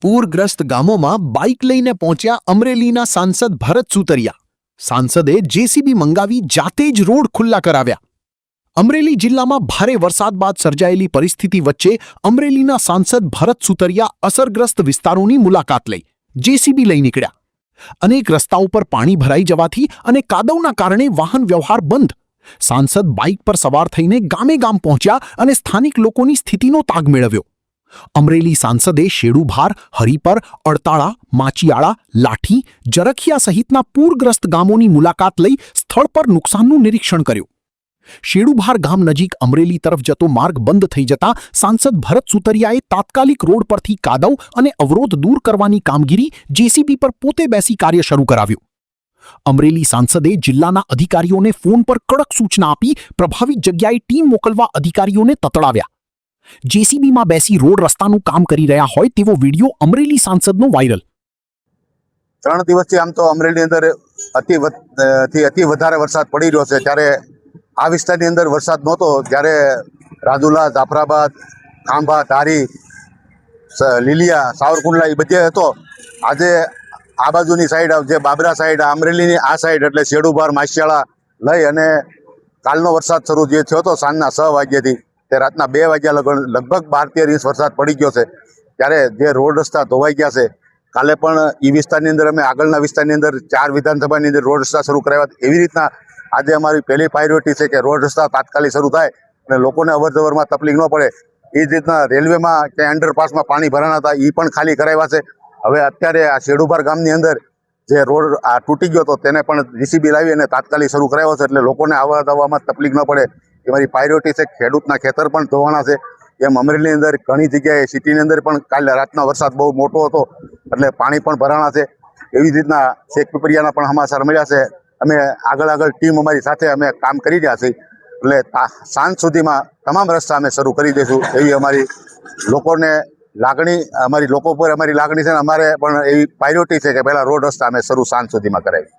પૂરગ્રસ્ત ગામોમાં બાઇક લઈને પહોંચ્યા અમરેલીના સાંસદ ભરત સુતરિયા. સાંસદે જેસીબી મંગાવી જાતે જ રોડ ખુલ્લા કરાવ્યા. અમરેલી જિલ્લામાં ભારે વરસાદ બાદ સર્જાયેલી પરિસ્થિતિ વચ્ચે અમરેલીના સાંસદ ભરત સુતરિયા અસરગ્રસ્ત વિસ્તારોની મુલાકાત લઈ જેસીબી લઈ નીકળ્યા. અનેક રસ્તાઓ પર પાણી ભરાઈ જવાથી અને કાદવના કારણે વાહન વ્યવહાર બંધ. સાંસદ બાઇક પર સવાર થઈને ગામે ગામ પહોંચ્યા અને સ્થાનિક લોકોની સ્થિતિનો તાગ મેળવ્યો. અમરેલી સાંસદે શેડુભાર, હરિપર, અડતાળા, માચિયાળા, લાઠી, જરખિયા સહિતના પૂરગ્રસ્ત ગામોની મુલાકાત લઈ સ્થળ પર નુકસાનનું નિરીક્ષણ કર્યું. શેડુભાર ગામ નજીક અમરેલી તરફ જતો માર્ગ બંધ થઈ જતા સાંસદ ભરત સુતરિયાએ તાત્કાલિક રોડ પરથી કાદવ અને અવરોધ દૂર કરવાની કામગીરી જેસીબી પર પોતે બેસી કાર્ય શરૂ કરાવ્યું. અમરેલી સાંસદે જિલ્લાના અધિકારીઓને ફોન પર કડક સૂચના આપી પ્રભાવિત જગ્યાએ ટીમ મોકલવા અધિકારીઓને તતડાવ્યા. જેસીબીમાં બેસી રોડ રસ્તાનું કામ કરી રહ્યા હોય તેવો વિડીયો અમરેલી સાંસદનો વાયરલ. 3 દિવસથી આમ તો અમરેલી અંદર અતિ વધારે વરસાદ પડી રહ્યો છે. ત્યારે આ વિસ્તારની અંદર વરસાદ નહોતો. જ્યારે રાજુલા, જાફરાબાદ, ખાંભા, ધારી, લીલિયા, સાવરકુંડલા એ બધે હતો. આજે આ બાજુની સાઈડ જે બાબરા સાઈડ, અમરેલીની આ સાઈડ એટલે શેડુભાર, માસિયાળા લઈ અને કાલનો વરસાદ શરૂ જે થયો હતો સાંજના 6 વાગ્યાથી તે રાતના 2 વાગ્યા લગભગ 12-13 ઇંચ વરસાદ પડી ગયો છે. ત્યારે જે રોડ રસ્તા ધોવાઈ ગયા છે. કાલે પણ એ વિસ્તારની અંદર અમે આગળના વિસ્તારની અંદર 4 વિધાનસભાની અંદર રોડ રસ્તા શરૂ કરાવ્યા. એવી રીતના આજે અમારી પહેલી પ્રાયોરિટી છે કે રોડ રસ્તા તાત્કાલિક શરૂ થાય અને લોકોને અવરજવરમાં તકલીફ ન પડે. એ જ રીતના રેલવેમાં ક્યાંય અંડરપાસમાં પાણી ભરાણા હતા એ પણ ખાલી કરાવ્યા છે. હવે અત્યારે આ શેડુભાર ગામની અંદર જે રોડ આ તૂટી ગયો હતો તેને પણ જીસીબી લાવી અને તાત્કાલિક શરૂ કરાવ્યો છે. એટલે લોકોને આવવા જવામાં તકલીફ ન પડે એ મારી પ્રાયોરિટી છે. ખેડૂતના ખેતર પણ ધોવાના છે. એમ અમરેલીની અંદર ઘણી જગ્યાએ સિટીની અંદર પણ કાલે રાતનો વરસાદ બહુ મોટો હતો એટલે પાણી પણ ભરાણા છે. એવી જ રીતના શેખ પીપળિયાના પણ સમાચાર મળ્યા છે. અમે આગળ ટીમ અમારી સાથે અમે કામ કરી રહ્યા છીએ. એટલે સાંજ સુધીમાં તમામ રસ્તા અમે શરૂ કરી દઈશું એવી અમારી લોકોને લાગણી, અમારી લોકો પર અમારી લાગણી છે. અમારે પણ એવી પ્રાયોરિટી છે કે પહેલાં રોડ રસ્તા અમે શરૂ સાંજ સુધીમાં કરાવી.